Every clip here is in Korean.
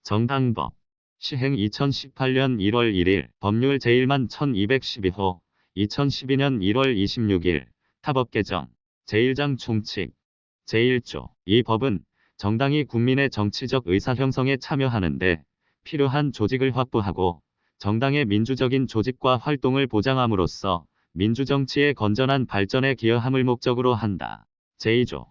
정당법 시행 2018년 1월 1일 법률 제1만 1212호 2012년 1월 26일 타법 개정 제1장 총칙 제1조 이 법은 정당이 국민의 정치적 의사 형성에 참여하는데 필요한 조직을 확보하고 정당의 민주적인 조직과 활동을 보장함으로써 민주정치의 건전한 발전에 기여함을 목적으로 한다. 제2조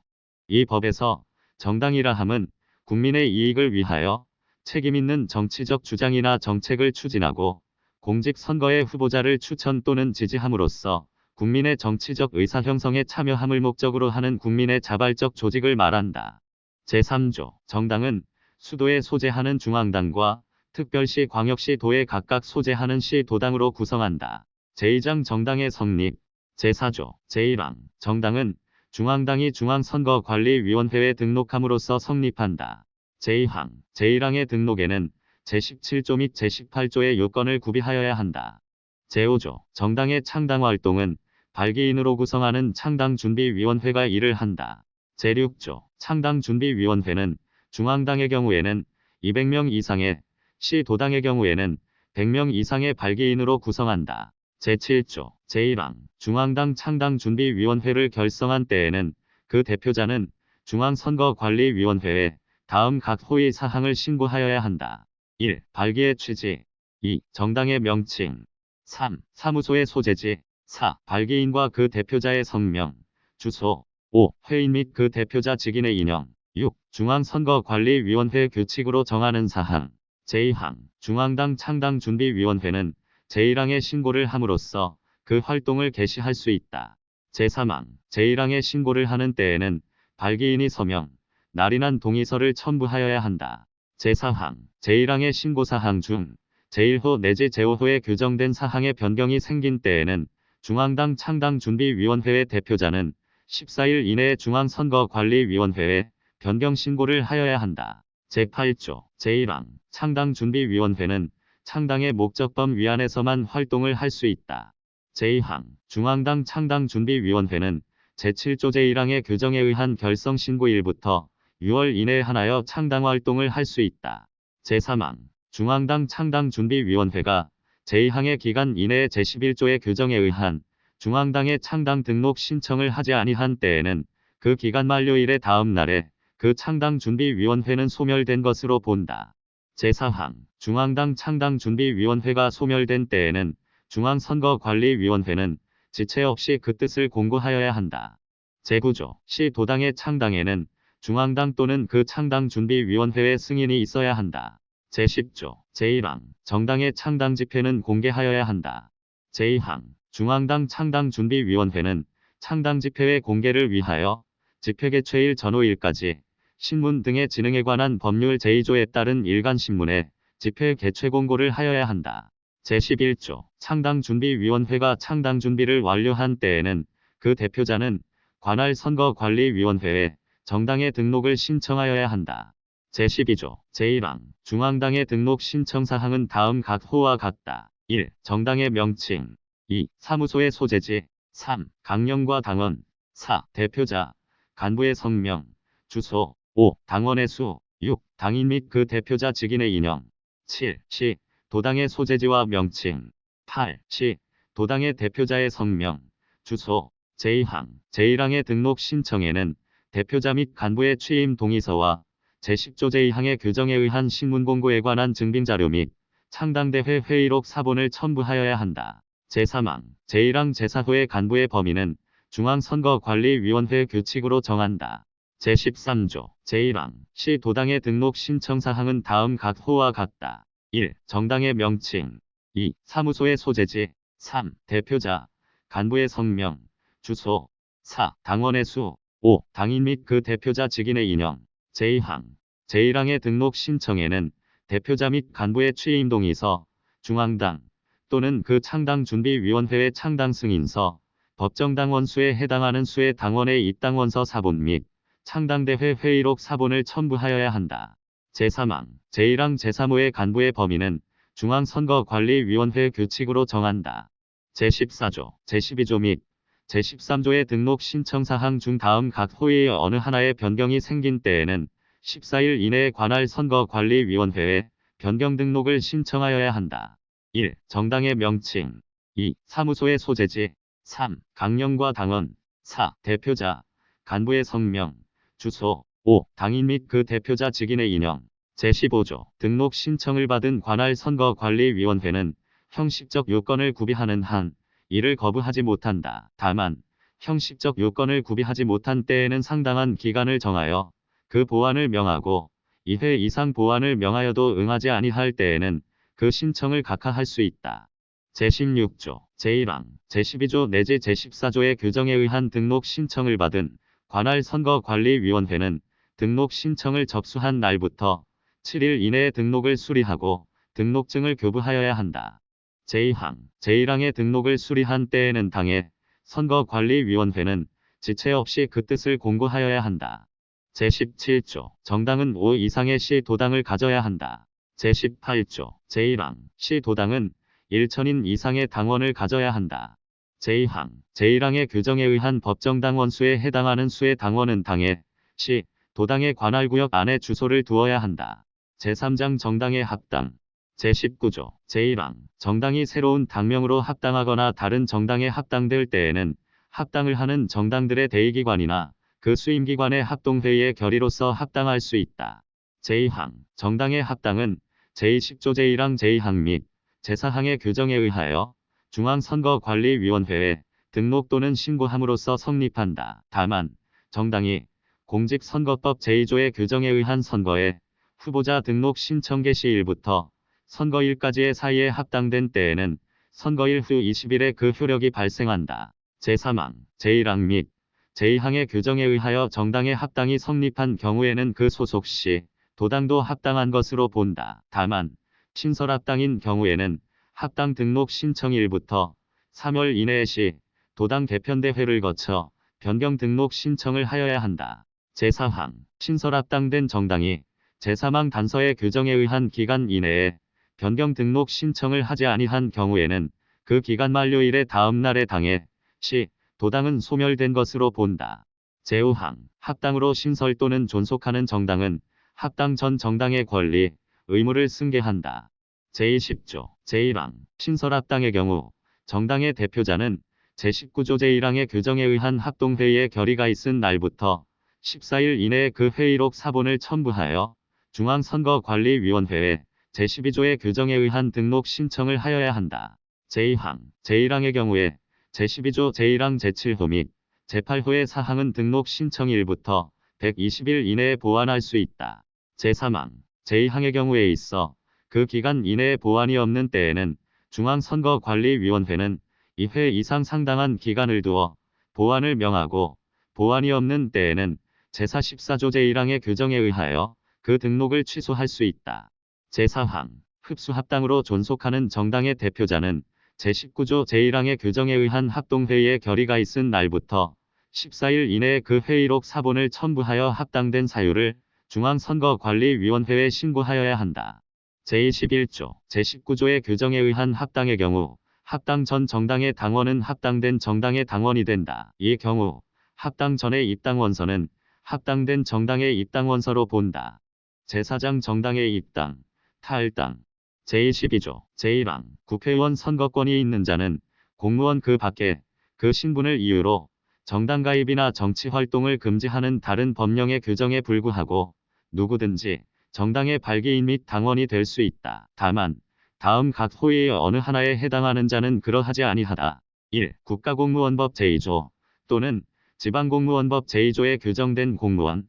이 법에서 정당이라 함은 국민의 이익을 위하여 책임있는 정치적 주장이나 정책을 추진하고 공직선거의 후보자를 추천 또는 지지함으로써 국민의 정치적 의사 형성에 참여함을 목적으로 하는 국민의 자발적 조직을 말한다. 제3조 정당은 수도에 소재하는 중앙당과 특별시 광역시 도에 각각 소재하는 시 도당으로 구성한다. 제2장 정당의 성립 제4조 제1항 정당은 중앙당이 중앙선거관리위원회에 등록함으로써 성립한다. 제2항 제1항의 등록에는 제17조 및 제18조의 요건을 구비하여야 한다. 제5조 정당의 창당활동은 발기인으로 구성하는 창당준비위원회가 이를 한다. 제6조 창당준비위원회는 중앙당의 경우에는 200명 이상의, 시도당의 경우에는 100명 이상의 발기인으로 구성한다. 제7조 제1항 중앙당 창당준비위원회를 결성한 때에는 그 대표자는 중앙선거관리위원회에 다음 각 호의 사항을 신고하여야 한다. 1. 발기의 취지 2. 정당의 명칭 3. 사무소의 소재지 4. 발기인과 그 대표자의 성명, 주소 5. 회인 및 그 대표자 직인의 인형 6. 중앙선거관리위원회 규칙으로 정하는 사항 제2항 중앙당 창당준비위원회는 제1항에 신고를 함으로써 그 활동을 개시할 수 있다. 제3항 제1항에 신고를 하는 때에는 발기인이 서명, 날인한 동의서를 첨부하여야 한다. 제4항 제1항의 신고사항 중 제1호 내지 제5호에 규정된 사항의 변경이 생긴 때에는 중앙당 창당준비위원회의 대표자는 14일 이내에 중앙선거관리위원회에 변경 신고를 하여야 한다. 제8조 제1항 창당준비위원회는 창당의 목적범 위안에서만 활동을 할 수 있다. 제2항 중앙당 창당준비위원회는 제7조 제1항의 규정에 의한 결성 신고일부터 6월 이내에 한하여 창당활동을 할 수 있다. 제3항 중앙당 창당준비위원회가 제2항의 기간 이내에 제11조의 규정에 의한 중앙당의 창당 등록 신청을 하지 아니한 때에는 그 기간 만료일의 다음 날에 그 창당준비위원회는 소멸된 것으로 본다. 제4항 중앙당 창당준비위원회가 소멸된 때에는 중앙선거관리위원회는 지체 없이 그 뜻을 공고하여야 한다. 제9조 시도당의 창당에는 중앙당 또는 그 창당준비위원회의 승인이 있어야 한다. 제10조 제1항 정당의 창당집회는 공개하여야 한다. 제2항 중앙당 창당준비위원회는 창당집회의 공개를 위하여 집회 개최일 전후일까지 신문 등의 진행에 관한 법률 제2조에 따른 일간신문에 집회 개최 공고를 하여야 한다. 제11조 창당준비위원회가 창당준비를 완료한 때에는 그 대표자는 관할 선거관리위원회에 정당의 등록을 신청하여야 한다. 제12조 제1항 중앙당의 등록 신청사항은 다음 각 호와 같다. 1. 정당의 명칭 2. 사무소의 소재지 3. 강령과 당원 4. 대표자, 간부의 성명, 주소 5. 당원의 수 6. 당인 및 그 대표자 직인의 인형 7. 시 도당의 소재지와 명칭 8. 시 도당의 대표자의 성명, 주소 제2항 제1항의 등록 신청에는 대표자 및 간부의 취임 동의서와 제10조 제2항의 규정에 의한 신문공고에 관한 증빙자료 및 창당대회 회의록 사본을 첨부하여야 한다. 제3항 제1항 제4호의 간부의 범위는 중앙선거관리위원회 규칙으로 정한다. 제13조 제1항 시 도당의 등록 신청사항은 다음 각 호와 같다. 1. 정당의 명칭 2. 사무소의 소재지 3. 대표자, 간부의 성명, 주소 4. 당원의 수 5. 당인 및 그 대표자 직인의 인형 제2항 제1항의 등록 신청에는 대표자 및 간부의 취임 동의서, 중앙당 또는 그 창당준비위원회의 창당 승인서, 법정당원 수에 해당하는 수의 당원의 입당원서 사본 및 창당대회 회의록 사본을 첨부하여야 한다. 제3항 제1항 제3호의 간부의 범위는 중앙선거관리위원회 규칙으로 정한다. 제14조 제12조 및 제13조의 등록 신청사항 중 다음 각 호의 어느 하나의 변경이 생긴 때에는 14일 이내에 관할 선거관리위원회에 변경 등록을 신청하여야 한다. 1. 정당의 명칭. 2. 사무소의 소재지. 3. 강령과 당원. 4. 대표자, 간부의 성명, 주소. 5. 당인 및 그 대표자 직인의 인형. 제15조. 등록 신청을 받은 관할 선거관리위원회는 형식적 요건을 구비하는 한 이를 거부하지 못한다. 다만 형식적 요건을 구비하지 못한 때에는 상당한 기간을 정하여 그 보완을 명하고 2회 이상 보완을 명하여도 응하지 아니할 때에는 그 신청을 각하할 수 있다. 제16조, 제1항, 제12조 내지 제14조의 규정에 의한 등록 신청을 받은 관할 선거관리위원회는 등록 신청을 접수한 날부터 7일 이내에 등록을 수리하고 등록증을 교부하여야 한다. 제2항, 제1항의 등록을 수리한 때에는 당해 선거관리위원회는 지체 없이 그 뜻을 공고하여야 한다. 제17조, 정당은 5 이상의 시도당을 가져야 한다. 제18조, 제1항, 시도당은 1천인 이상의 당원을 가져야 한다. 제2항, 제1항의 규정에 의한 법정당원 수에 해당하는 수의 당원은 당의 시, 도당의 관할구역 안에 주소를 두어야 한다. 제3장 정당의 합당. 제19조, 제1항, 정당이 새로운 당명으로 합당하거나 다른 정당에 합당될 때에는 합당을 하는 정당들의 대의기관이나 그 수임기관의 합동회의의 결의로서 합당할 수 있다. 제2항, 정당의 합당은 제20조 제1항 제2항 및 제4항의 규정에 의하여 중앙선거관리위원회에 등록 또는 신고함으로써 성립한다. 다만 정당이 공직선거법 제2조의 규정에 의한 선거에 후보자 등록 신청 개시일부터 선거일까지의 사이에 합당된 때에는 선거일 후 20일에 그 효력이 발생한다. 제3항, 제1항 및 제2항의 규정에 의하여 정당의 합당이 성립한 경우에는 그 소속 시 도당도 합당한 것으로 본다. 다만 신설합당인 경우에는 합당 등록 신청일부터 3월 이내에 시 도당 개편대회를 거쳐 변경 등록 신청을 하여야 한다. 제4항, 신설합당된 정당이 제3항 단서의 규정에 의한 기간 이내에 변경 등록 신청을 하지 아니한 경우에는 그 기간 만료일의 다음 날에 당해 시 도당은 소멸된 것으로 본다. 제5항, 합당으로 신설 또는 존속하는 정당은 합당 전 정당의 권리, 의무를 승계한다. 제20조, 제1항, 신설합당의 경우 정당의 대표자는 제19조 제1항의 규정에 의한 합동회의의 결의가 있은 날부터 14일 이내에 그 회의록 사본을 첨부하여 중앙선거관리위원회에 제12조의 규정에 의한 등록 신청을 하여야 한다. 제2항, 제1항의 경우에 제12조 제1항 제7호 및 제8호의 사항은 등록 신청일부터 120일 이내에 보완할 수 있다. 제3항, 제2항의 경우에 있어 그 기간 이내에 보완이 없는 때에는 중앙선거관리위원회는 2회 이상 상당한 기간을 두어 보완을 명하고 보완이 없는 때에는 제14조 제1항의 규정에 의하여 그 등록을 취소할 수 있다. 제4항, 흡수합당으로 존속하는 정당의 대표자는 제19조 제1항의 규정에 의한 합동회의의 결의가 있은 날부터 14일 이내에 그 회의록 사본을 첨부하여 합당된 사유를 중앙선거관리위원회에 신고하여야 한다. 제21조, 제19조의 규정에 의한 합당의 경우 합당 전 정당의 당원은 합당된 정당의 당원이 된다. 이 경우 합당 전의 입당원서는 합당된 정당의 입당원서로 본다. 제4장 정당의 입당, 탈당. 제22조, 제1항, 국회의원 선거권이 있는 자는 공무원 그 밖에 그 신분을 이유로 정당 가입이나 정치활동을 금지하는 다른 법령의 규정에 불구하고 누구든지 정당의 발기인 및 당원이 될 수 있다. 다만 다음 각 호위의 어느 하나에 해당하는 자는 그러하지 아니하다. 1. 국가공무원법 제2조 또는 지방공무원법 제2조에 규정된 공무원.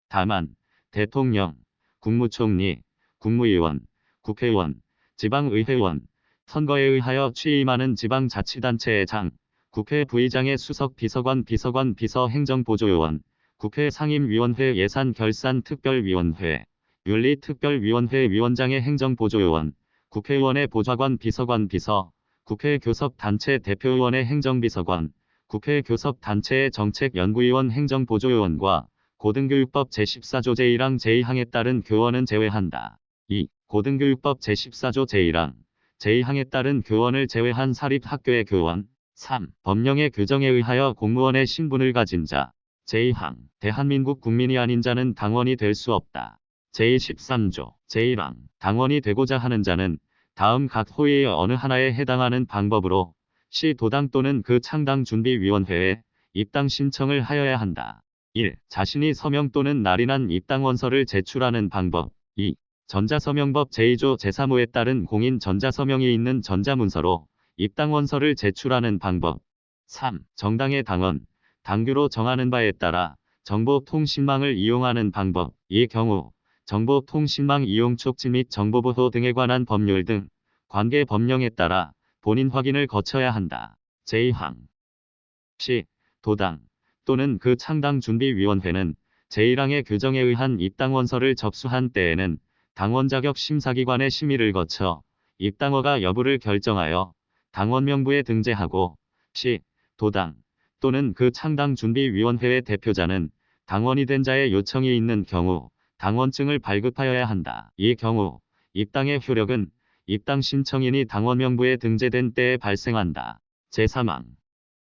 다만 대통령, 국무총리, 국무위원, 국회의원, 지방의회의원, 선거에 의하여 취임하는 지방자치단체의 장, 국회 부의장의 수석 비서관 비서관 비서행정보조요원, 국회 상임위원회 예산결산특별위원회, 윤리특별위원회 위원장의 행정보조요원, 국회의원의 보좌관 비서관 비서, 국회 교섭단체 대표의원의 행정비서관, 국회 교섭단체의 정책연구위원 행정보조요원과 고등교육법 제14조 제1항 제2항에 따른 교원은 제외한다. 2. 고등교육법 제14조 제1항, 제2항에 따른 교원을 제외한 사립학교의 교원. 3. 법령의 규정에 의하여 공무원의 신분을 가진 자. 제2항 대한민국 국민이 아닌 자는 당원이 될 수 없다. 제13조 제1항 당원이 되고자 하는 자는 다음 각 호위의 어느 하나에 해당하는 방법으로 시 도당 또는 그 창당준비위원회에 입당 신청을 하여야 한다. 1. 자신이 서명 또는 날인한 입당원서를 제출하는 방법. 2. 전자서명법 제2조 제3호에 따른 공인 전자서명이 있는 전자문서로 입당원서를 제출하는 방법. 3. 정당의 당원, 당규로 정하는 바에 따라 정보통신망을 이용하는 방법. 이 경우 정보통신망 이용 촉진 및 정보보호 등에 관한 법률 등 관계 법령에 따라 본인 확인을 거쳐야 한다. 제2항 시 도당 또는 그 창당준비위원회는 제1항의 규정에 의한 입당원서를 접수한 때에는 당원 자격 심사기관의 심의를 거쳐 입당허가 여부를 결정하여 당원 명부에 등재하고 시 도당 또는 그 창당준비위원회의 대표자는 당원이 된 자의 요청이 있는 경우 당원증을 발급하여야 한다. 이 경우 입당의 효력은 입당 신청인이 당원 명부에 등재된 때에 발생한다. 제3항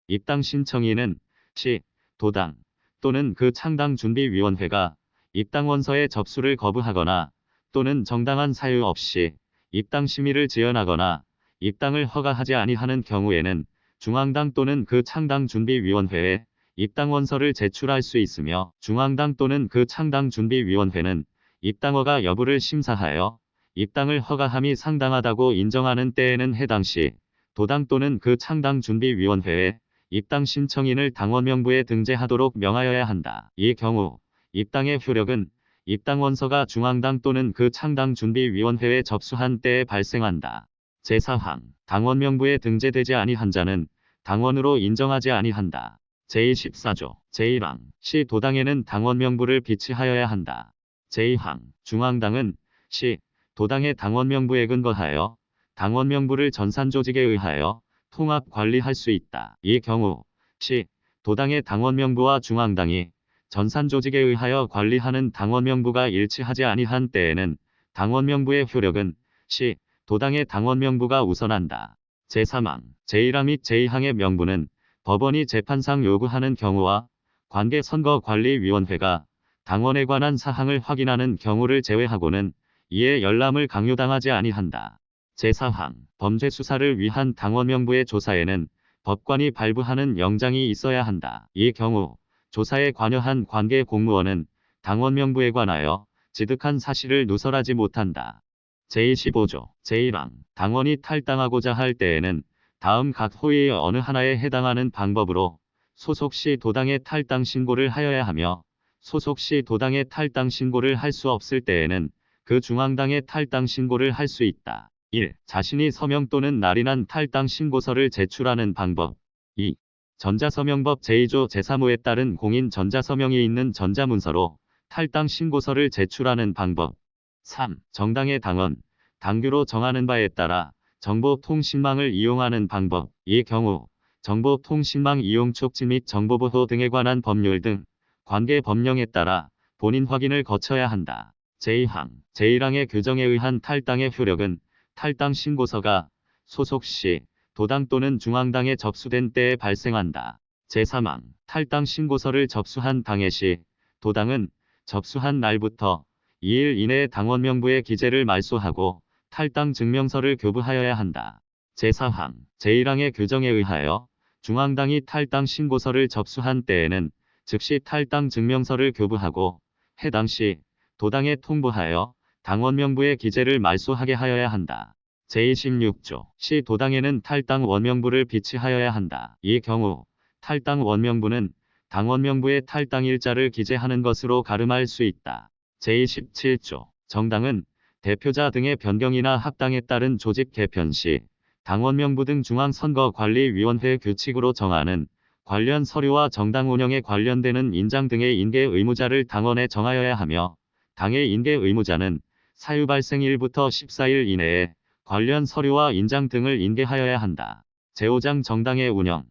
입당 신청인은 시 도당 또는 그 창당준비위원회가 입당원서의 접수를 거부하거나 또는 정당한 사유 없이 입당 심의를 지연하거나 입당을 허가하지 아니하는 경우에는 중앙당 또는 그 창당준비위원회에 입당원서를 제출할 수 있으며 중앙당 또는 그 창당준비위원회는 입당허가 여부를 심사하여 입당을 허가함이 상당하다고 인정하는 때에는 해당 시 도당 또는 그 창당준비위원회에 입당 신청인을 당원 명부에 등재하도록 명하여야 한다. 이 경우 입당의 효력은 입당원서가 중앙당 또는 그 창당준비위원회에 접수한 때에 발생한다. 제4항 당원 명부에 등재되지 아니한 자는 당원으로 인정하지 아니한다. 제24조 제1항 시 도당에는 당원 명부를 비치하여야 한다. 제2항 중앙당은 시 도당의 당원 명부에 근거하여 당원 명부를 전산조직에 의하여 통합 관리할 수 있다. 이 경우 시 도당의 당원 명부와 중앙당이 전산조직에 의하여 관리하는 당원 명부가 일치하지 아니한 때에는 당원 명부의 효력은 시 도당의 당원 명부가 우선한다. 제3항 제1항 및 제2항의 명부는 법원이 재판상 요구하는 경우와 관계선거관리위원회가 당원에 관한 사항을 확인하는 경우를 제외하고는 이에 열람을 강요당하지 아니한다. 제4항 범죄 수사를 위한 당원 명부의 조사에는 법관이 발부하는 영장이 있어야 한다. 이 경우 조사에 관여한 관계 공무원은 당원 명부에 관하여 지득한 사실을 누설하지 못한다. 제25조 제1항 당원이 탈당하고자 할 때에는 다음 각 호위의 어느 하나에 해당하는 방법으로 소속 시 도당의 탈당 신고를 하여야 하며 소속 시 도당의 탈당 신고를 할 수 없을 때에는 그 중앙당의 탈당 신고를 할 수 있다. 1. 자신이 서명 또는 날인한 탈당 신고서를 제출하는 방법. 2. 전자서명법 제2조 제3호에 따른 공인 전자서명이 있는 전자문서로 탈당 신고서를 제출하는 방법. 3. 정당의 당원, 당규로 정하는 바에 따라 정보통신망을 이용하는 방법. 이 경우 정보통신망 이용 촉진 및 정보보호 등에 관한 법률 등 관계 법령에 따라 본인 확인을 거쳐야 한다. 제2항 제1항의 규정에 의한 탈당의 효력은 탈당 신고서가 소속 시 도당 또는 중앙당에 접수된 때에 발생한다. 제3항 탈당 신고서를 접수한 당해 시 도당은 접수한 날부터 2일 이내에 당원 명부의 기재를 말소하고 탈당 증명서를 교부하여야 한다. 제4항 제1항의 규정에 의하여 중앙당이 탈당 신고서를 접수한 때에는 즉시 탈당 증명서를 교부하고 해당 시 도당에 통보하여 당원 명부의 기재를 말소하게 하여야 한다. 제26조 시 도당에는 탈당 원명부를 비치하여야 한다. 이 경우 탈당 원명부는 당원 명부에 탈당 일자를 기재하는 것으로 가름할 수 있다. 제27조 정당은 대표자 등의 변경이나 합당에 따른 조직 개편 시 당원 명부 등 중앙선거관리위원회 규칙으로 정하는 관련 서류와 정당 운영에 관련되는 인장 등의 인계 의무자를 당원에 정하여야 하며 당의 인계 의무자는 사유 발생일부터 14일 이내에 관련 서류와 인장 등을 인계하여야 한다. 제5장 정당의 운영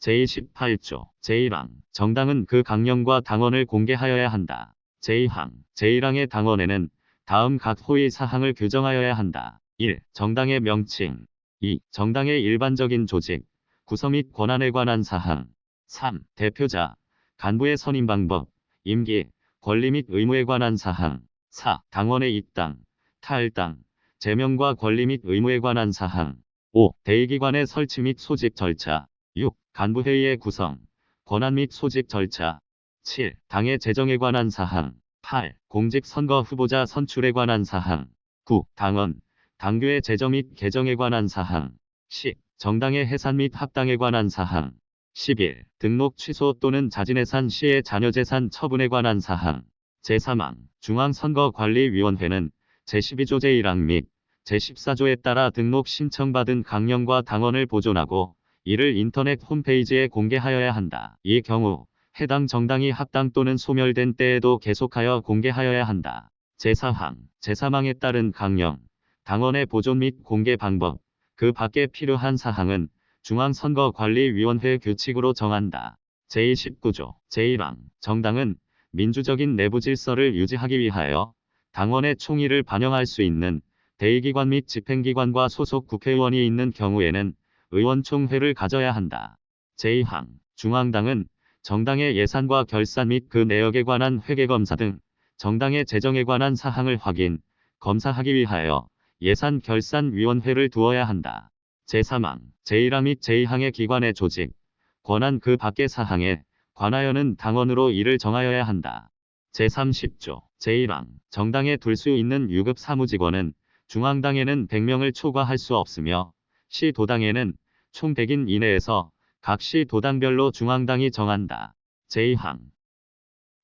제28조 제1항 정당은 그 강령과 당원을 공개하여야 한다. 제2항 제1항의 당원에는 다음 각 호위 사항을 규정하여야 한다. 1. 정당의 명칭 2. 정당의 일반적인 조직, 구성 및 권한에 관한 사항 3. 대표자, 간부의 선임 방법, 임기, 권리 및 의무에 관한 사항. 4. 당원의 입당, 탈당, 제명과 권리 및 의무에 관한 사항. 5. 대의기관의 설치 및 소집 절차. 6. 간부회의의 구성, 권한 및 소집 절차. 7. 당의 재정에 관한 사항. 8. 공직선거 후보자 선출에 관한 사항. 9. 당원, 당규의 제정 및 개정에 관한 사항. 10. 정당의 해산 및 합당에 관한 사항. 11. 등록 취소 또는 자진해산 시의 자녀재산 처분에 관한 사항. 제3항 중앙선거관리위원회는 제12조 제1항 및 제14조에 따라 등록 신청받은 강령과 당원을 보존하고 이를 인터넷 홈페이지에 공개하여야 한다. 이 경우 해당 정당이 합당 또는 소멸된 때에도 계속하여 공개하여야 한다. 제4항 제3항에 따른 강령, 당원의 보존 및 공개 방법, 그 밖에 필요한 사항은 중앙선거관리위원회 규칙으로 정한다. 제29조 제1항 정당은 민주적인 내부 질서를 유지하기 위하여 당원의 총의를 반영할 수 있는 대의기관 및 집행기관과 소속 국회의원이 있는 경우에는 의원총회를 가져야 한다. 제2항 중앙당은 정당의 예산과 결산 및 그 내역에 관한 회계검사 등 정당의 재정에 관한 사항을 확인, 검사하기 위하여 예산결산위원회를 두어야 한다. 제3항 제1항 및 제2항의 기관의 조직, 권한 그 밖의 사항에 관하여는 당원으로 이를 정하여야 한다. 제30조 제1항 정당에 둘 수 있는 유급 사무직원은 중앙당에는 100명을 초과할 수 없으며 시도당에는 총 100인 이내에서 각 시도당별로 중앙당이 정한다. 제2항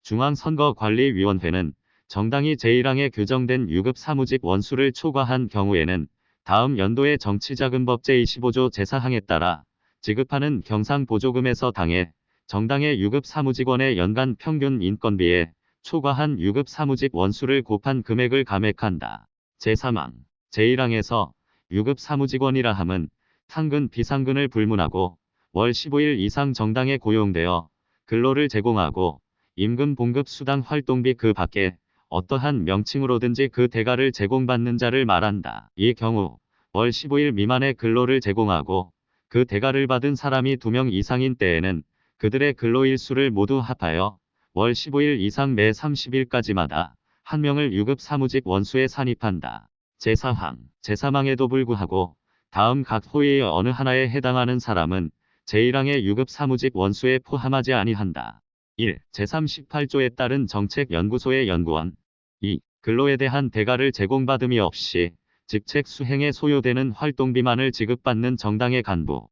중앙선거관리위원회는 정당이 제1항에 규정된 유급 사무직 원수를 초과한 경우에는 다음 연도의 정치자금법 제25조 제4항에 따라 지급하는 경상보조금에서 당해 정당의 유급 사무직원의 연간 평균 인건비에 초과한 유급 사무직 원수를 곱한 금액을 감액한다. 제3항 제1항에서 유급 사무직원이라 함은 상근 비상근을 불문하고 월 15일 이상 정당에 고용되어 근로를 제공하고 임금 봉급 수당 활동비 그 밖에 어떠한 명칭으로든지 그 대가를 제공받는 자를 말한다. 이 경우 월 15일 미만의 근로를 제공하고 그 대가를 받은 사람이 2명 이상인 때에는 그들의 근로일수를 모두 합하여 월 15일 이상 매 30일까지마다 1명을 유급 사무직 원수에 산입한다. 제4항 제3항에도 불구하고 다음 각 호의의 어느 하나에 해당하는 사람은 제1항의 유급 사무직 원수에 포함하지 아니한다. 1. 제38조에 따른 정책연구소의 연구원. 2. 근로에 대한 대가를 제공받음이 없이 직책 수행에 소요되는 활동비만을 지급받는 정당의 간부.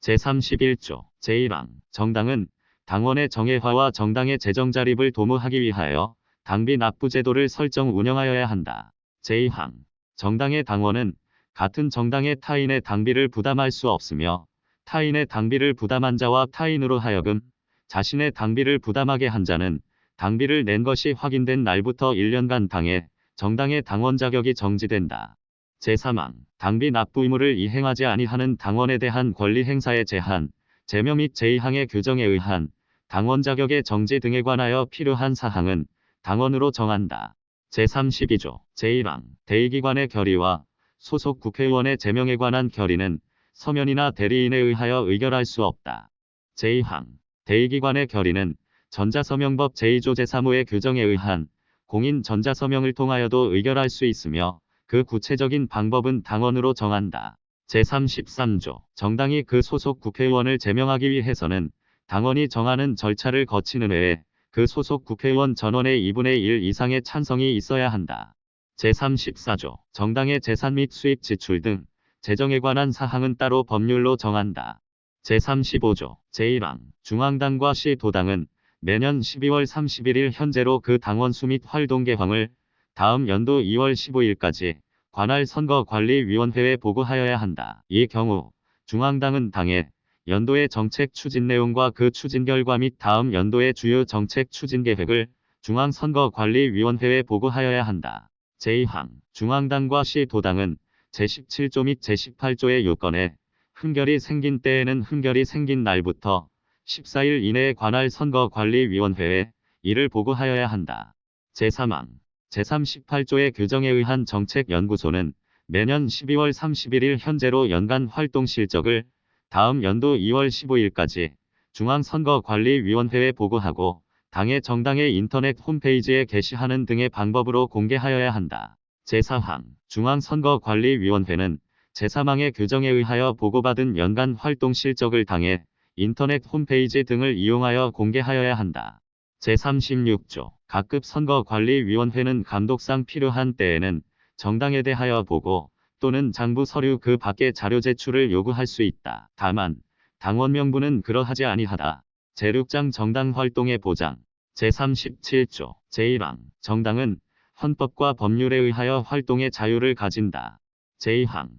제31조 제1항 정당은 당원의 정예화와 정당의 재정자립을 도모하기 위하여 당비 납부 제도를 설정 운영하여야 한다. 제2항 정당의 당원은 같은 정당의 타인의 당비를 부담할 수 없으며 타인의 당비를 부담한 자와 타인으로 하여금 자신의 당비를 부담하게 한 자는 당비를 낸 것이 확인된 날부터 1년간 당해 정당의 당원 자격이 정지된다. 제3항 당비 납부 의무를 이행하지 아니하는 당원에 대한 권리 행사의 제한, 제명 및 제2항의 규정에 의한 당원 자격의 정지 등에 관하여 필요한 사항은 당원으로 정한다. 제32조 제1항 대의기관의 결의와 소속 국회의원의 제명에 관한 결의는 서면이나 대리인에 의하여 의결할 수 없다. 제2항 대의기관의 결의는 전자서명법 제2조 제3호의 규정에 의한 공인 전자서명을 통하여도 의결할 수 있으며 그 구체적인 방법은 당원으로 정한다. 제33조 정당이 그 소속 국회의원을 제명하기 위해서는 당원이 정하는 절차를 거치는 외에 그 소속 국회의원 전원의 2분의 1 이상의 찬성이 있어야 한다. 제34조 정당의 재산 및 수입 지출 등 재정에 관한 사항은 따로 법률로 정한다. 제35조 제1항 중앙당과 시도당은 매년 12월 31일 현재로 그 당원 수 및 활동 개황을 다음 연도 2월 15일까지 관할 선거관리위원회에 보고하여야 한다. 이 경우 중앙당은 당의 연도의 정책 추진 내용과 그 추진 결과 및 다음 연도의 주요 정책 추진 계획을 중앙선거관리위원회에 보고하여야 한다. 제2항 중앙당과 시도당은 제17조 및 제18조의 요건에 흠결이 생긴 때에는 흠결이 생긴 날부터 14일 이내에 관할 선거관리위원회에 이를 보고하여야 한다. 제3항 제38조의 규정에 의한 정책연구소는 매년 12월 31일 현재로 연간 활동 실적을 다음 연도 2월 15일까지 중앙선거관리위원회에 보고하고 당의 정당의 인터넷 홈페이지에 게시하는 등의 방법으로 공개하여야 한다. 제4항 중앙선거관리위원회는 제3항의 규정에 의하여 보고받은 연간 활동 실적을 당의 인터넷 홈페이지 등을 이용하여 공개하여야 한다. 제36조 각급 선거관리위원회는 감독상 필요한 때에는 정당에 대하여 보고 또는 장부 서류 그 밖의 자료 제출을 요구할 수 있다. 다만 당원 명부는 그러하지 아니하다. 제6장 정당 활동의 보장 제37조 제1항 정당은 헌법과 법률에 의하여 활동의 자유를 가진다. 제2항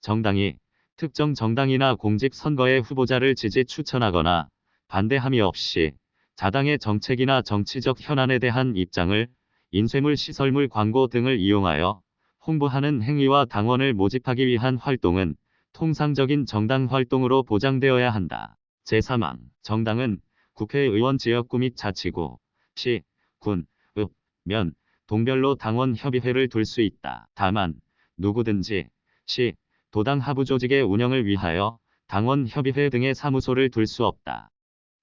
정당이 특정 정당이나 공직 선거의 후보자를 지지 추천하거나 반대함이 없이 자당의 정책이나 정치적 현안에 대한 입장을 인쇄물 시설물 광고 등을 이용하여 홍보하는 행위와 당원을 모집하기 위한 활동은 통상적인 정당 활동으로 보장되어야 한다. 제3항 정당은 국회의원 지역구 및 자치구, 시, 군, 읍, 면, 동별로 당원 협의회를 둘 수 있다. 다만 누구든지 시, 도당 하부 조직의 운영을 위하여 당원 협의회 등의 사무소를 둘 수 없다.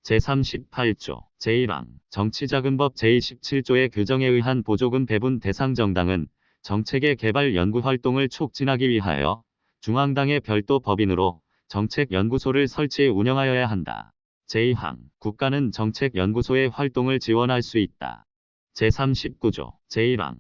제38조 제1항 정치자금법 제27조의 규정에 의한 보조금 배분 대상 정당은 정책의 개발 연구 활동을 촉진하기 위하여 중앙당의 별도 법인으로 정책연구소를 설치 운영하여야 한다. 제2항 국가는 정책연구소의 활동을 지원할 수 있다. 제39조 제1항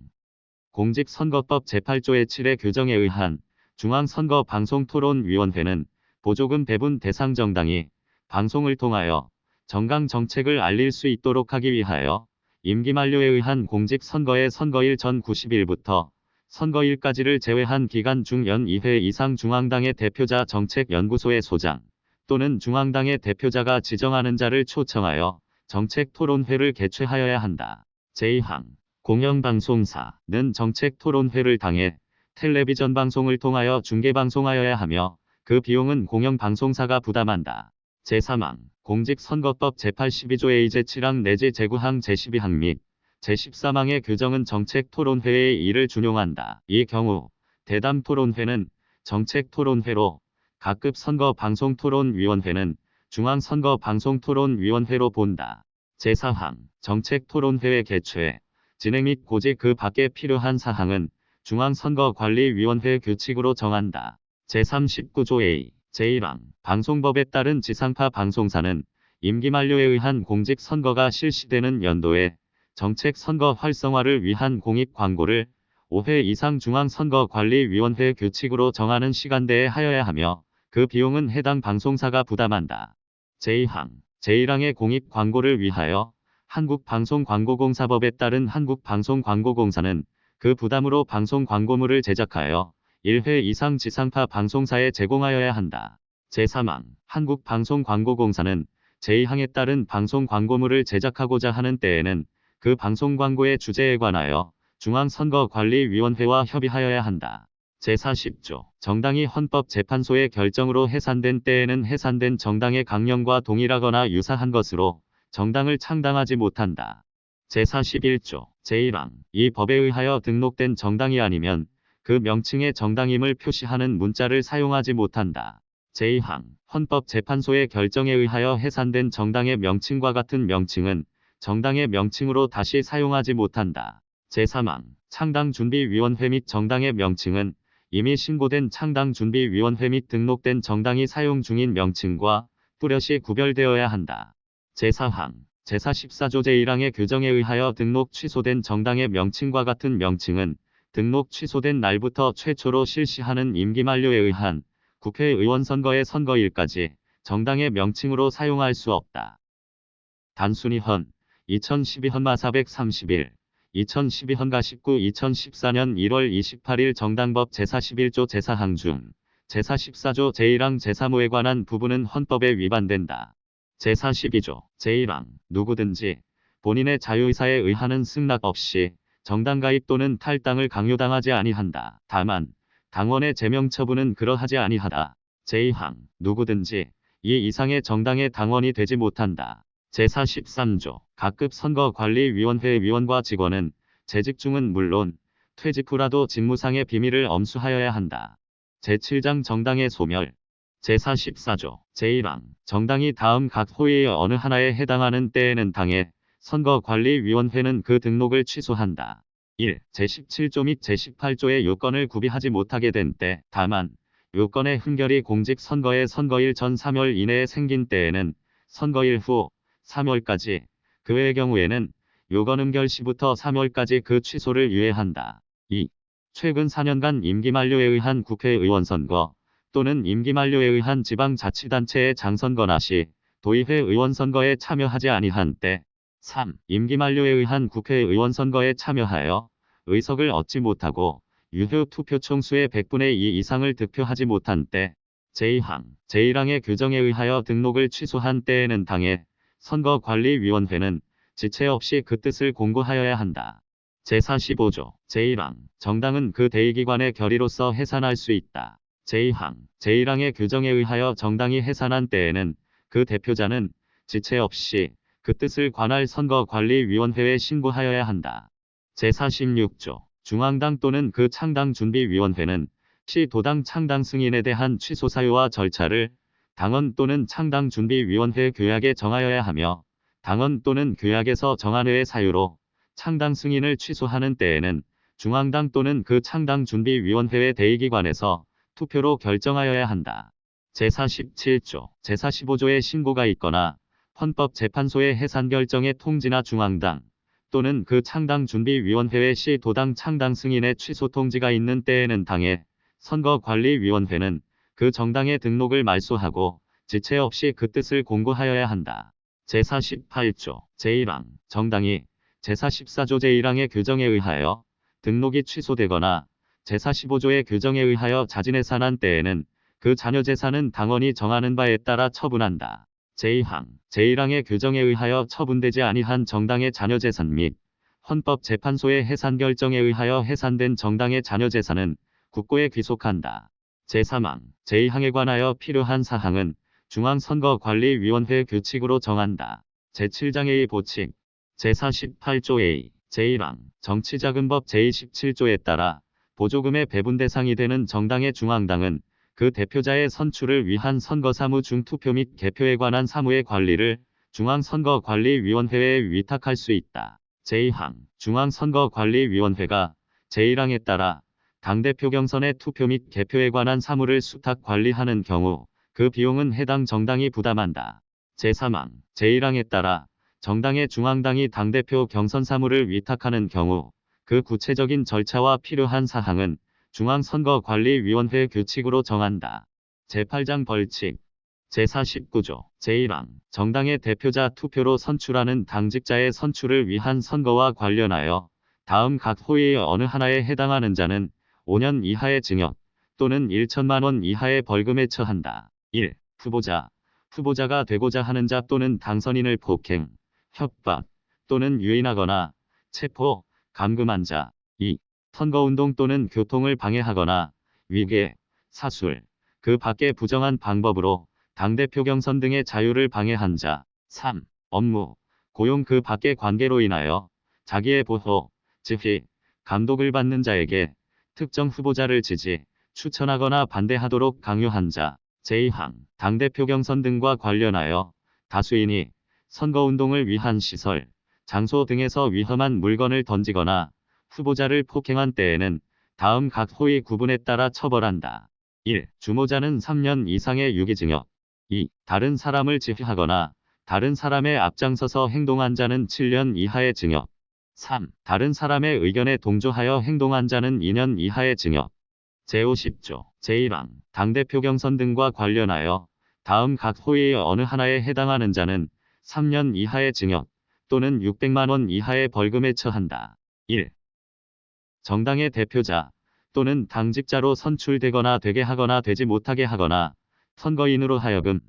공직선거법 제8조의 7의 규정에 의한 중앙선거방송토론위원회는 보조금 배분 대상 정당이 방송을 통하여 정강 정책을 알릴 수 있도록 하기 위하여 임기 만료에 의한 공직선거의 선거일 전 90일부터 선거일까지를 제외한 기간 중 연 2회 이상 중앙당의 대표자 정책연구소의 소장 또는 중앙당의 대표자가 지정하는 자를 초청하여 정책토론회를 개최하여야 한다. 제2항 공영방송사는 정책토론회를 당해 텔레비전 방송을 통하여 중계방송하여야 하며 그 비용은 공영방송사가 부담한다. 제3항 공직선거법 제82조의 제7항 내지 제9항 제12항 및 제13항의 규정은 정책토론회의 일을 준용한다. 이 경우 대담토론회는 정책토론회로 각급 선거방송토론위원회는 중앙선거방송토론위원회로 본다. 제4항 정책토론회의 개최, 진행 및 고지 그 밖에 필요한 사항은 중앙선거관리위원회 규칙으로 정한다. 제39조 A 제1항 방송법에 따른 지상파 방송사는 임기 만료에 의한 공직선거가 실시되는 연도에 정책 선거 활성화를 위한 공익 광고를 5회 이상 중앙선거관리위원회 규칙으로 정하는 시간대에 하여야 하며 그 비용은 해당 방송사가 부담한다. 제2항 제1항의 공익 광고를 위하여 한국방송광고공사법에 따른 한국방송광고공사는 그 부담으로 방송 광고물을 제작하여 1회 이상 지상파 방송사에 제공하여야 한다. 제3항 한국방송광고공사는 제2항에 따른 방송 광고물을 제작하고자 하는 때에는 그 방송 광고의 주제에 관하여 중앙선거관리위원회와 협의하여야 한다. 제40조 정당이 헌법재판소의 결정으로 해산된 때에는 해산된 정당의 강령과 동일하거나 유사한 것으로 정당을 창당하지 못한다. 제41조 제1항 이 법에 의하여 등록된 정당이 아니면 그 명칭의 정당임을 표시하는 문자를 사용하지 못한다. 제2항 헌법재판소의 결정에 의하여 해산된 정당의 명칭과 같은 명칭은 정당의 명칭으로 다시 사용하지 못한다. 제3항 창당준비위원회 및 정당의 명칭은 이미 신고된 창당준비위원회 및 등록된 정당이 사용 중인 명칭과 뚜렷이 구별되어야 한다. 제4항 제44조 제1항의 규정에 의하여 등록 취소된 정당의 명칭과 같은 명칭은 등록 취소된 날부터 최초로 실시하는 임기 만료에 의한 국회의원 선거의 선거일까지 정당의 명칭으로 사용할 수 없다. 단순히 헌 2012헌마 431 2012헌가 19 2014년 1월 28일 정당법 제41조 제4항 중 제44조 제1항 제3호에 관한 부분은 헌법에 위반된다. 제42조 제1항 누구든지 본인의 자유의사에 의하는 승낙 없이 정당 가입 또는 탈당을 강요당하지 아니한다. 다만 당원의 제명 처분은 그러하지 아니하다. 제2항 누구든지 이 이상의 정당의 당원이 되지 못한다. 제43조 각급 선거관리위원회 위원과 직원은 재직 중은 물론 퇴직 후라도 직무상의 비밀을 엄수하여야 한다. 제7장 정당의 소멸 제44조 제1항 정당이 다음 각 호위의 어느 하나에 해당하는 때에는 당의 선거관리위원회는 그 등록을 취소한다. 1. 제17조 및 제18조의 요건을 구비하지 못하게 된 때, 다만 요건의 흠결이 공직선거의 선거일 전 3월 이내에 생긴 때에는 선거일 후 3월까지, 그 외의 경우에는 요건 흠결 시부터 3월까지 그 취소를 유예한다. 2. 최근 4년간 임기 만료에 의한 국회의원 선거 또는 임기 만료에 의한 지방자치단체의 장선거나 시, 도의회 의원 선거에 참여하지 아니한 때. 3. 임기 만료에 의한 국회의원 선거에 참여하여 의석을 얻지 못하고 유효 투표 총수의 100분의 2 이상을 득표하지 못한 때. 제2항 제1항의 규정에 의하여 등록을 취소한 때에는 당의 선거관리위원회는 지체 없이 그 뜻을 공고하여야 한다. 제45조 제1항 정당은 그 대의기관의 결의로서 해산할 수 있다. 제2항 제1항의 규정에 의하여 정당이 해산한 때에는 그 대표자는 지체 없이 그 뜻을 관할 선거관리위원회에 신고하여야 한다. 제46조 중앙당 또는 그 창당준비위원회는 시 도당 창당 승인에 대한 취소 사유와 절차를 당원 또는 창당준비위원회 규약에 정하여야 하며 당원 또는 규약에서 정한 외의 사유로 창당 승인을 취소하는 때에는 중앙당 또는 그 창당준비위원회의 대의기관에서 투표로 결정하여야 한다. 제47조, 제45조의 신고가 있거나 헌법재판소의 해산 결정의 통지나 중앙당 또는 그 창당준비위원회의 시 도당 창당 승인의 취소 통지가 있는 때에는 당의 선거관리위원회는 그 정당의 등록을 말소하고 지체 없이 그 뜻을 공고하여야 한다. 제48조, 제1항 정당이 제44조 제1항의 규정에 의하여 등록이 취소되거나 제45조의 규정에 의하여 자진해산한 때에는 그 자녀재산은 당원이 정하는 바에 따라 처분한다. 제2항 제1항의 규정에 의하여 처분되지 아니한 정당의 자녀재산 및 헌법재판소의 해산 결정에 의하여 해산된 정당의 자녀재산은 국고에 귀속한다. 제3항 제2항에 관하여 필요한 사항은 중앙선거관리위원회 규칙으로 정한다. 제7장의 보칙 제48조 A 제1항 정치자금법 제27조에 따라 보조금의 배분 대상이 되는 정당의 중앙당은 그 대표자의 선출을 위한 선거사무 중 투표 및 개표에 관한 사무의 관리를 중앙선거관리위원회에 위탁할 수 있다. 제2항 중앙선거관리위원회가 제1항에 따라 당대표 경선의 투표 및 개표에 관한 사무를 수탁 관리하는 경우 그 비용은 해당 정당이 부담한다. 제3항 제1항에 따라 정당의 중앙당이 당대표 경선 사무를 위탁하는 경우 그 구체적인 절차와 필요한 사항은 중앙선거관리위원회 규칙으로 정한다. 제8장 벌칙 제49조 제1항 정당의 대표자 투표로 선출하는 당직자의 선출을 위한 선거와 관련하여 다음 각 호위의 어느 하나에 해당하는 자는 5년 이하의 징역 또는 1천만 원 이하의 벌금에 처한다. 1. 후보자가 되고자 하는 자 또는 당선인을 폭행, 협박 또는 유인하거나 체포, 감금한 자. 2. 선거운동 또는 교통을 방해하거나 위계, 사술, 그 밖의 부정한 방법으로 당대표 경선 등의 자유를 방해한 자. 3. 업무, 고용 그 밖의 관계로 인하여 자기의 보호, 지휘, 감독을 받는 자에게 특정 후보자를 지지, 추천하거나 반대하도록 강요한 자. 제2항 당대표 경선 등과 관련하여 다수인이 선거운동을 위한 시설, 장소 등에서 위험한 물건을 던지거나 후보자를 폭행한 때에는 다음 각 호위 구분에 따라 처벌한다. 1. 주모자는 3년 이상의 유기징역. 2. 다른 사람을 지휘하거나 다른 사람의 앞장서서 행동한 자는 7년 이하의 징역. 3. 다른 사람의 의견에 동조하여 행동한 자는 2년 이하의 징역. 제50조 제1항 당대표 경선 등과 관련하여 다음 각 호위의 어느 하나에 해당하는 자는 3년 이하의 징역 또는 600만 원 이하의 벌금에 처한다. 1. 정당의 대표자 또는 당직자로 선출되거나 되게 하거나 되지 못하게 하거나 선거인으로 하여금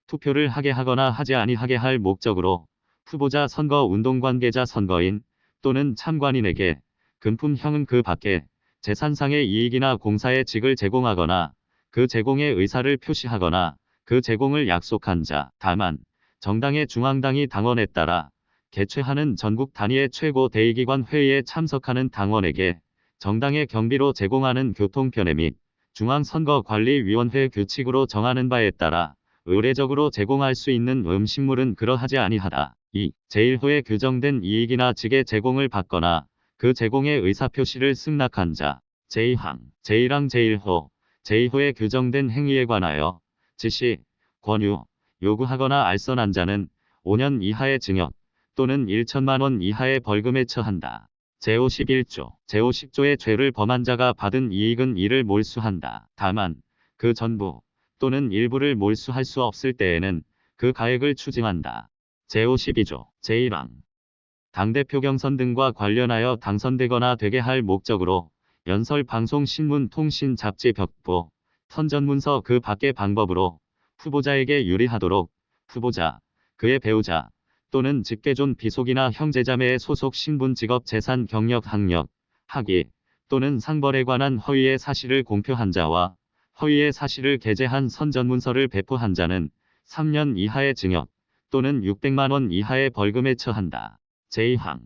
투표를 하게 하거나 하지 아니하게 할 목적으로 후보자 선거 운동 관계자 선거인 또는 참관인에게 금품형은 그 밖에 재산상의 이익이나 공사의 직을 제공하거나 그 제공의 의사를 표시하거나 그 제공을 약속한 자. 다만 정당의 중앙당이 당원에 따라 개최하는 전국 단위의 최고 대의기관 회의에 참석하는 당원에게 정당의 경비로 제공하는 교통편의 및 중앙선거관리위원회 규칙으로 정하는 바에 따라 의례적으로 제공할 수 있는 음식물은 그러하지 아니하다. 2. 제1호에 규정된 이익이나 직의 제공을 받거나 그 제공의 의사표시를 승낙한 자. 제2항, 제1항 제1호, 제2호에 규정된 행위에 관하여 지시, 권유, 요구하거나 알선한 자는 5년 이하의 징역 또는 1천만 원 이하의 벌금에 처한다. 제51조, 제50조의 죄를 범한 자가 받은 이익은 이를 몰수한다. 다만 그 전부 또는 일부를 몰수할 수 없을 때에는 그 가액을 추징한다. 제52조, 제1항 당대표 경선 등과 관련하여 당선되거나 되게 할 목적으로 연설 방송 신문 통신 잡지 벽보 선전문서 그 밖의 방법으로 후보자에게 유리하도록 후보자, 그의 배우자 또는 직계존 비속이나 형제자매의 소속 신분 직업 재산 경력 학력, 학위 또는 상벌에 관한 허위의 사실을 공표한 자와 허위의 사실을 게재한 선전문서를 배포한 자는 3년 이하의 징역 또는 600만 원 이하의 벌금에 처한다. 제2항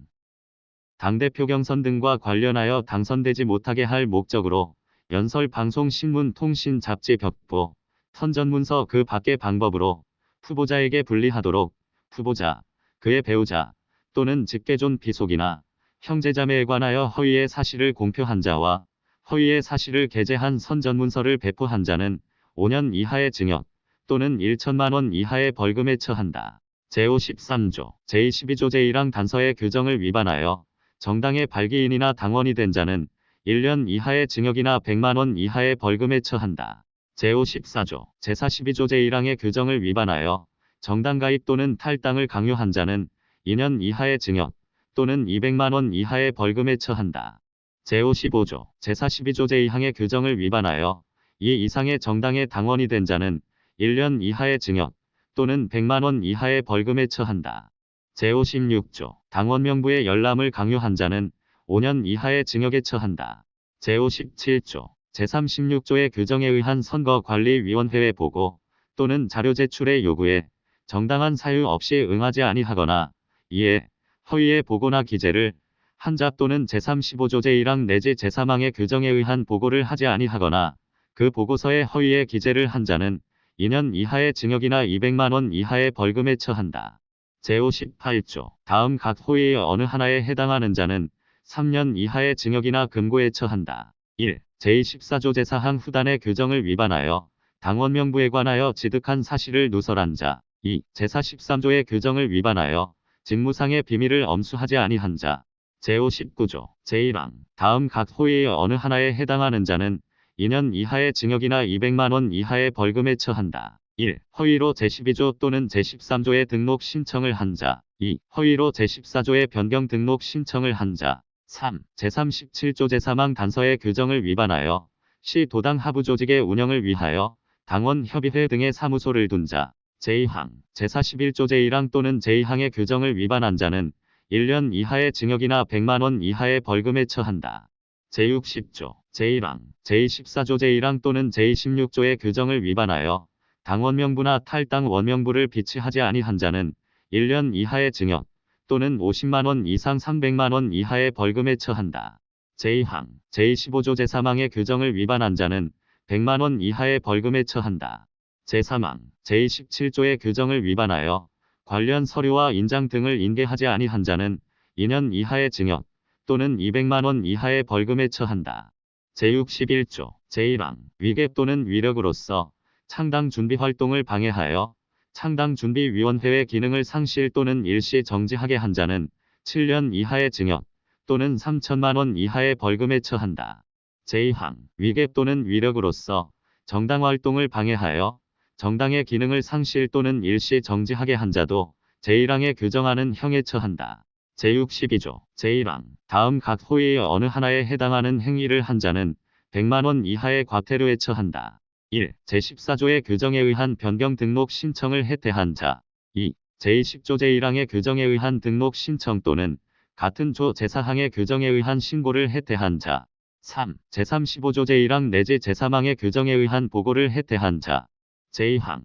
당대표 경선 등과 관련하여 당선되지 못하게 할 목적으로 연설 방송 신문 통신 잡지 벽보 선전문서 그 밖의 방법으로 후보자에게 불리하도록 후보자, 그의 배우자 또는 직계존 비속이나 형제자매에 관하여 허위의 사실을 공표한 자와 허위의 사실을 게재한 선전문서를 배포한 자는 5년 이하의 징역 또는 1천만 원 이하의 벌금에 처한다. 제53조, 제22조 제1항 단서의 규정을 위반하여 정당의 발기인이나 당원이 된 자는 1년 이하의 징역이나 100만 원 이하의 벌금에 처한다. 제54조, 제42조 제1항의 규정을 위반하여 정당 가입 또는 탈당을 강요한 자는 2년 이하의 징역 또는 200만 원 이하의 벌금에 처한다. 제55조, 제42조 제2항의 규정을 위반하여 이 이상의 정당의 당원이 된 자는 1년 이하의 징역 또는 100만 원 이하의 벌금에 처한다. 제56조, 당원 명부의 열람을 강요한 자는 5년 이하의 징역에 처한다. 제57조, 제36조의 규정에 의한 선거관리위원회의 보고 또는 자료 제출의 요구에 정당한 사유 없이 응하지 아니하거나 이에 허위의 보고나 기재를 한 자 또는 제35조 제1항 내지 제3항의 규정에 의한 보고를 하지 아니하거나 그 보고서에 허위의 기재를 한 자는 2년 이하의 징역이나 200만 원 이하의 벌금에 처한다. 제58조, 다음 각 호위의 어느 하나에 해당하는 자는 3년 이하의 징역이나 금고에 처한다. 1. 제24조 제4항 후단의 규정을 위반하여 당원 명부에 관하여 지득한 사실을 누설한 자. 2. 제43조의 규정을 위반하여 직무상의 비밀을 엄수하지 아니한 자. 제59조, 제1항 다음 각 호위의 어느 하나에 해당하는 자는 2년 이하의 징역이나 200만 원 이하의 벌금에 처한다. 1. 허위로 제12조 또는 제13조의 등록 신청을 한 자. 2. 허위로 제14조의 변경 등록 신청을 한 자. 3. 제37조 제3항 단서의 규정을 위반하여 시 도당 하부 조직의 운영을 위하여 당원 협의회 등의 사무소를 둔 자. 제2항, 제41조 제1항 또는 제2항의 규정을 위반한 자는 1년 이하의 징역이나 100만 원 이하의 벌금에 처한다. 제60조, 제1항, 제24조 제1항 또는 제26조의 규정을 위반하여 당원 명부나 탈당 원명부를 비치하지 아니한 자는 1년 이하의 징역 또는 50만 원 이상 300만 원 이하의 벌금에 처한다. 제2항, 제25조 제3항의 규정을 위반한 자는 100만 원 이하의 벌금에 처한다. 제3항, 제27조의 규정을 위반하여 관련 서류와 인장 등을 인계하지 아니한 자는 2년 이하의 징역 또는 200만 원 이하의 벌금에 처한다. 제61조, 제1항, 위계 또는 위력으로서 창당 준비 활동을 방해하여 창당준비위원회의 기능을 상실 또는 일시 정지하게 한 자는 7년 이하의 징역 또는 3천만 원 이하의 벌금에 처한다. 제2항, 위계 또는 위력으로서 정당활동을 방해하여 정당의 기능을 상실 또는 일시 정지하게 한 자도 제1항에 규정하는 형에 처한다. 제62조, 제1항, 다음 각 호위의 어느 하나에 해당하는 행위를 한 자는 100만 원 이하의 과태료에 처한다. 1. 제14조의 규정에 의한 변경 등록 신청을 해태한 자. 2. 제20조 제1항의 규정에 의한 등록 신청 또는 같은 조 제4항의 규정에 의한 신고를 해태한 자. 3. 제35조 제1항 내지 제3항의 규정에 의한 보고를 해태한 자. 제2항,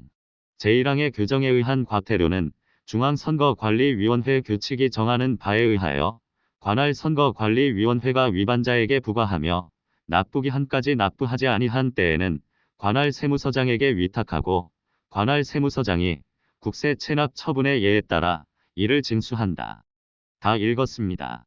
제1항의 규정에 의한 과태료는 중앙선거관리위원회 규칙이 정하는 바에 의하여 관할 선거관리위원회가 위반자에게 부과하며 납부기 한까지 납부하지 아니한 때에는 관할 세무서장에게 위탁하고 관할 세무서장이 국세 체납 처분의 예에 따라 이를 징수한다. 다 읽었습니다.